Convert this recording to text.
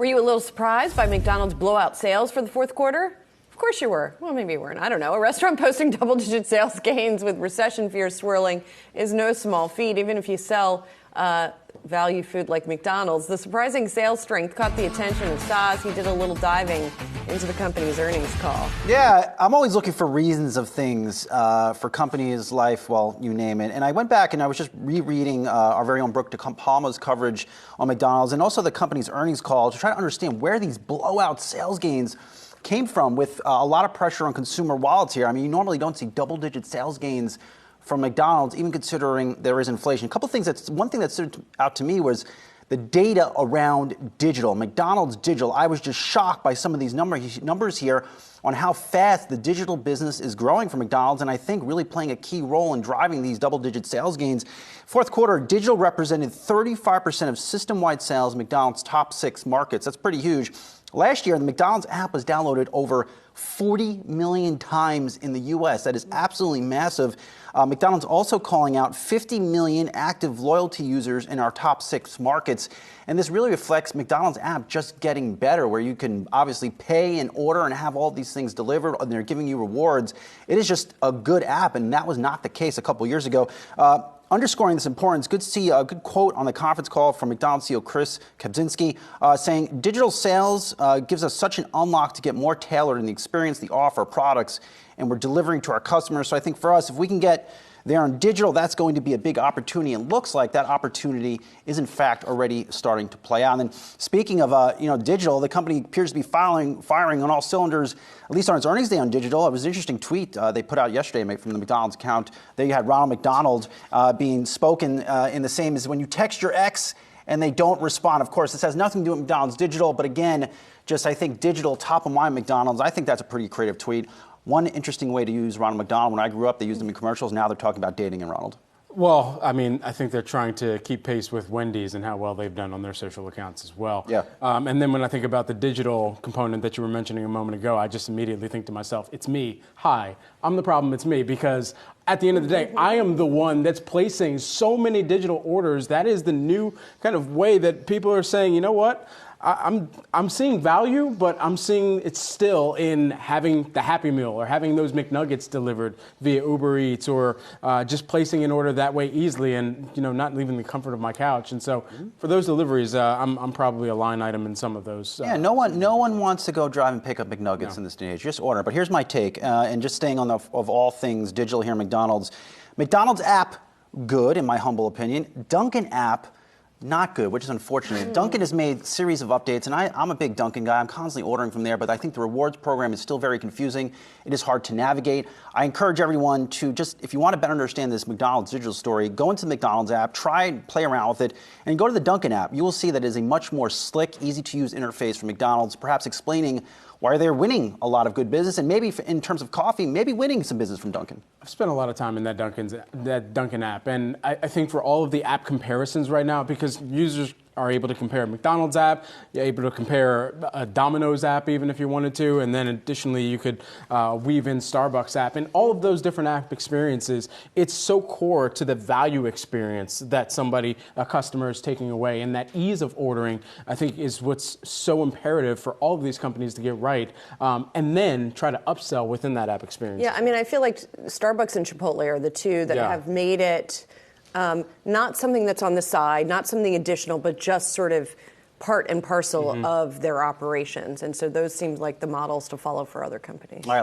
Were you a little surprised by McDonald's blowout sales for the fourth quarter? Of course you were. Well, maybe you weren't. I don't know. A restaurant posting double-digit sales gains with recession fears swirling is no small feat, even if you sell value food like McDonald's. The surprising sales strength caught the attention of Sozzi. He did a little diving into the company's earnings call. Yeah, I'm always looking for reasons of things for companies, life, well, you name it. And I went back and I was just rereading our very own Brooke DePalma's coverage on McDonald's and also the company's earnings call to try to understand where these blowout sales gains came from, with a lot of pressure on consumer wallets here. I mean, you normally don't see double-digit sales gains from McDonald's, even considering there is inflation. One thing that stood out to me was the data around digital. McDonald's digital, I was just shocked by some of these numbers here on how fast the digital business is growing for McDonald's, and I think really playing a key role in driving these double-digit sales gains. Fourth quarter, digital represented 35% of system-wide sales in McDonald's top 6 markets. That's pretty huge. Last year, the McDonald's app was downloaded over 40 million times in the U.S. That is absolutely massive. McDonald's also calling out 50 million active loyalty users in our top 6 markets. And this really reflects McDonald's app just getting better, where you can obviously pay and order and have all these things delivered, and they're giving you rewards. It is just a good app, and that was not the case a couple years ago. Underscoring this importance, good to see a good quote on the conference call from McDonald's CEO Chris Kempczynski saying, digital sales gives us such an unlock to get more tailored in the experience, the offer, products, and we're delivering to our customers. So I think for us, if we can get there on digital, that's going to be a big opportunity. And looks like that opportunity is, in fact, already starting to play out. And then speaking of digital, the company appears to be firing on all cylinders, at least on its earnings day on digital. It was an interesting tweet they put out yesterday from the McDonald's account. There you had Ronald McDonald being spoken in the same as when you text your ex and they don't respond. Of course, this has nothing to do with McDonald's digital, but again, just I think digital top of mind McDonald's. I think that's a pretty creative tweet. One interesting way to use Ronald McDonald. When I grew up, they used him in commercials. Now they're talking about dating and Ronald. Well, I mean, I think they're trying to keep pace with Wendy's and how well they've done on their social accounts as well. Yeah. And then when I think about the digital component that you were mentioning a moment ago, I just immediately think to myself, it's me. Hi, I'm the problem. It's me. Because at the end of the day, I am the one that's placing so many digital orders. That is the new kind of way that people are saying, you know what? I'm seeing value, but I'm seeing it still in having the Happy Meal or having those McNuggets delivered via Uber Eats, or just placing an order that way easily and not leaving the comfort of my couch. And so for those deliveries, I'm probably a line item in some of those. Yeah, no one wants to go drive and pick up McNuggets in this day and age. Just order. But here's my take, and just staying on of all things digital here at McDonald's. McDonald's app, good in my humble opinion. Dunkin' app, not good, which is unfortunate. Dunkin' has made a series of updates, and I'm a big Dunkin' guy. I'm constantly ordering from there, but I think the rewards program is still very confusing. It is hard to navigate. I encourage everyone to just, if you want to better understand this McDonald's digital story, go into the McDonald's app, try and play around with it, and go to the Dunkin' app. You will see that it is a much more slick, easy-to-use interface for McDonald's, perhaps explaining why they're winning a lot of good business, and maybe in terms of coffee, maybe winning some business from Dunkin'. I've spent a lot of time in that Dunkin' app, and I think for all of the app comparisons right now, because users are able to compare McDonald's app, you're able to compare a Domino's app even if you wanted to, and then additionally you could weave in Starbucks app. And all of those different app experiences, it's so core to the value experience that a customer is taking away. And that ease of ordering, I think, is what's so imperative for all of these companies to get right, and then try to upsell within that app experience. Yeah, I mean, I feel like Starbucks and Chipotle are the two that have made it not something that's on the side, not something additional, but just sort of part and parcel of their operations. And so those seem like the models to follow for other companies. All right.